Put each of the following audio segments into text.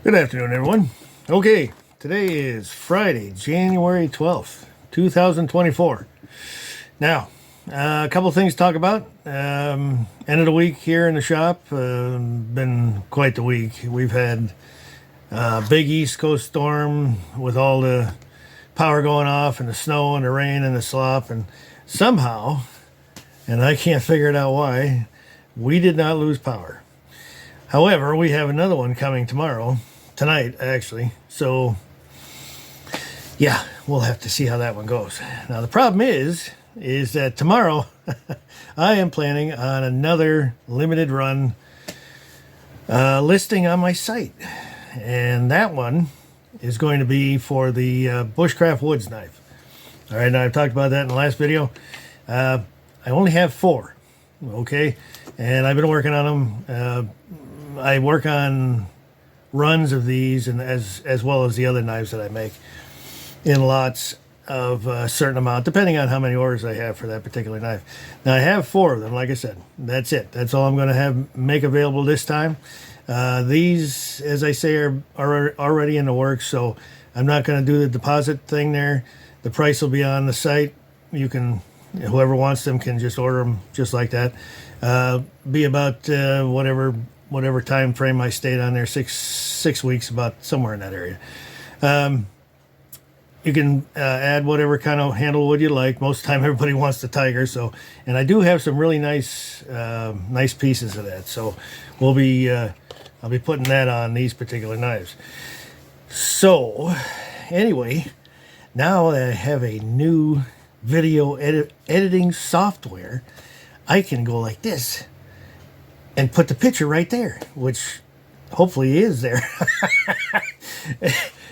Good afternoon, everyone. Okay, today is Friday, January 12th, 2024. Now, a couple things to talk about. End of the week here in the shop. Been quite the week. We've had a big East Coast storm with all the power going off and the snow and the rain and the slop. And somehow, and I can't figure it out why, we did not lose power. However, we have another one coming tonight actually. So yeah, we'll have to see how that one goes. Now the problem is that tomorrow I am planning on another limited run listing on my site, and that one is going to be for the Bushcraft Woods knife. All right, now I've talked about that in the last video. I only have 4, okay, and I've been working on them. I work on runs of these, and as well as the other knives that I make, in lots of a certain amount, depending on how many orders I have for that particular knife. Now I have 4 of them, like I said. That's it. That's all I'm going to make available this time. These, as I say, are already in the works, so I'm not going to do the deposit thing there. The price will be on the site. You can, whoever wants them can just order them just like that. Be about whatever time frame I stayed on there, six weeks, about somewhere in that area. You can add whatever kind of handle wood you like. Most of the time everybody wants the Tiger, so, and I do have some really nice pieces of that, so I'll be putting that on these particular knives. So anyway, now that I have a new video editing software, I can go like this and put the picture right there, which hopefully is there.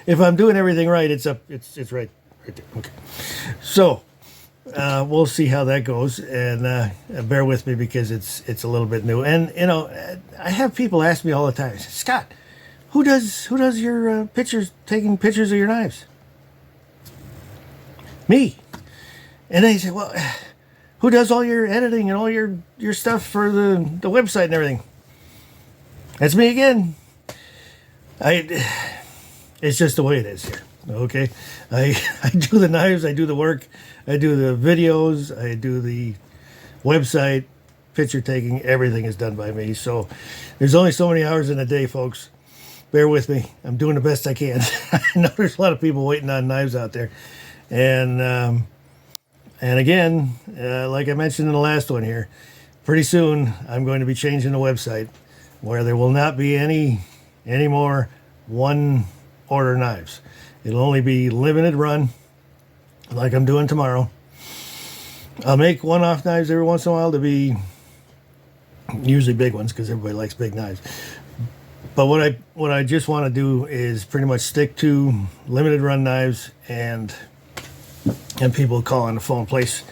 If I'm doing everything right, it's up. It's right there. Okay. So we'll see how that goes, and bear with me because it's a little bit new. And you know, I have people ask me all the time, Scott, who does your taking pictures of your knives? Me. And they say, well, who does all your editing and all your stuff for the website and everything? That's me again. It's just the way it is here. Okay, I do the knives, I do the work, I do the videos, I do the website, picture taking. Everything is done by me. So there's only so many hours in a day, folks. Bear with me. I'm doing the best I can. I know there's a lot of people waiting on knives out there, and again, like I mentioned in the last one here, pretty soon I'm going to be changing the website where there will not be any more one order knives. It'll only be limited run, like I'm doing tomorrow. I'll make one-off knives every once in a while to be usually big ones because everybody likes big knives. But what I just want to do is pretty much stick to limited run knives, and people call on the phone, place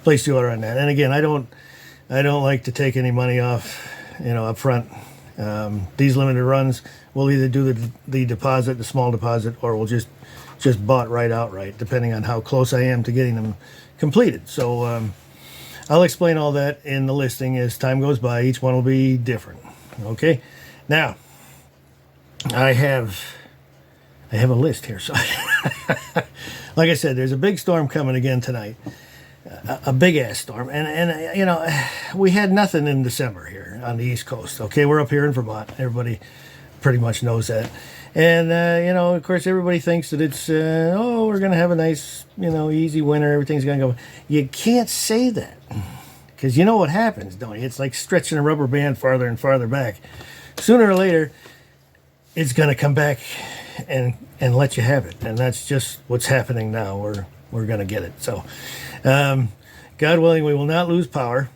the order on that. And again, I don't like to take any money off, up front. These limited runs, we'll either do the deposit, the small deposit, or we'll just bought right outright, depending on how close I am to getting them completed. So I'll explain all that in the listing as time goes by. Each one will be different. Okay, now I have a list here. So like I said, there's a big storm coming again tonight. A big ass storm, and we had nothing in December here on the East Coast. Okay, we're up here in Vermont. Everybody pretty much knows that, and of course, everybody thinks that it's we're gonna have a nice, easy winter. Everything's gonna go. You can't say that, because you know what happens, don't you? It's like stretching a rubber band farther and farther back. Sooner or later, it's gonna come back and let you have it, and that's just what's happening now. We're gonna get it. So. God willing, we will not lose power,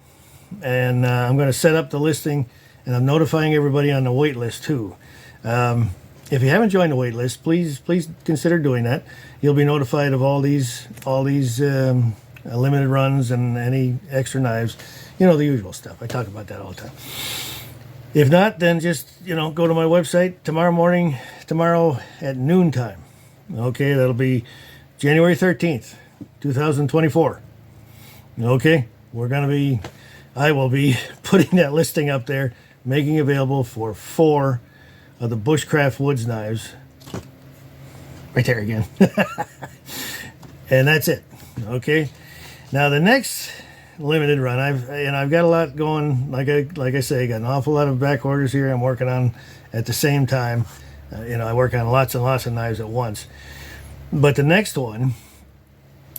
and I'm going to set up the listing, and I'm notifying everybody on the wait list too. If you haven't joined the wait list, please consider doing that. You'll be notified of all these limited runs and any extra knives, the usual stuff. I talk about that all the time. If not, then just go to my website tomorrow at noontime. Okay, that'll be January 13th. 2024. Okay, I will be putting that listing up there, making available for 4 of the Bushcraft Woods knives. Right there again. And that's it. Okay. Now the next limited run, I've got a lot going. Like I say, got an awful lot of back orders here I'm working on at the same time. I work on lots and lots of knives at once. But the next one,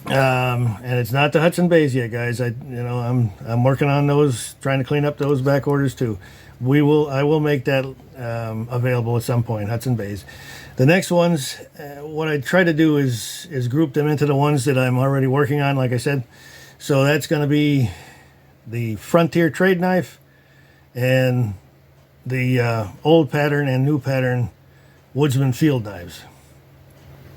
and it's not the Hudson Bays yet, guys. I'm working on those, trying to clean up those back orders too. I will make that available at some point, Hudson Bays. The next ones, what I try to do is group them into the ones that I'm already working on, like I said. So that's going to be the Frontier trade knife and the old pattern and new pattern Woodsman field knives.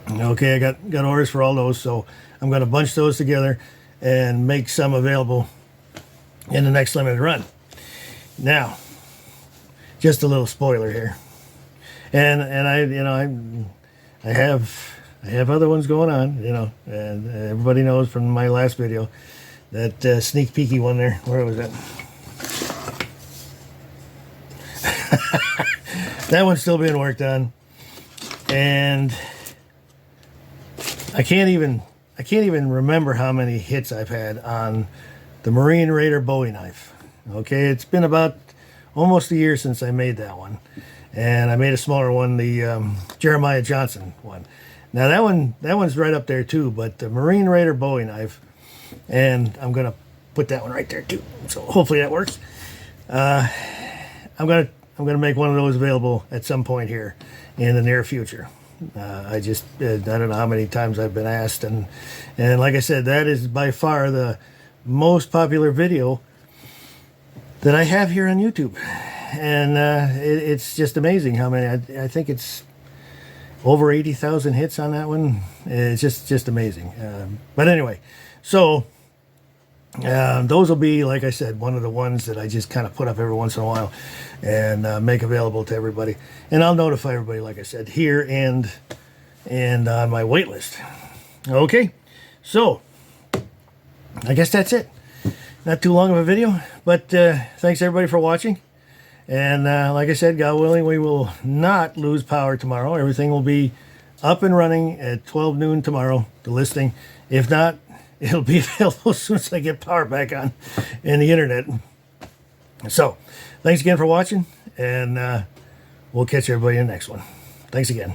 Okay, I got orders for all those, so I'm going to bunch those together and make some available in the next limited run. Now, just a little spoiler here, and I have other ones going on, and everybody knows from my last video that sneak peeky one there. Where was it? That one's still being worked on, and I can't even remember how many hits I've had on the Marine Raider Bowie knife. Okay, it's been about almost a year since I made that one, and I made a smaller one, the Jeremiah Johnson one. Now that one's right up there too, but the Marine Raider Bowie knife, and I'm gonna put that one right there too. So hopefully that works. I'm gonna make one of those available at some point here in the near future. I don't know how many times I've been asked, and like I said, that is by far the most popular video that I have here on YouTube, and it's just amazing how many. I think it's over 80,000 hits on that one. It's just amazing. But anyway, so those will be, like I said, one of the ones that I just kind of put up every once in a while and make available to everybody. And I'll notify everybody, like I said, here and on my wait list. Okay, so I guess that's it. Not too long of a video, but thanks everybody for watching. And like I said, God willing, we will not lose power tomorrow. Everything will be up and running at 12 noon tomorrow, the listing. If not, it'll be available as soon as I get power back on and the internet. So, thanks again for watching, and we'll catch everybody in the next one. Thanks again.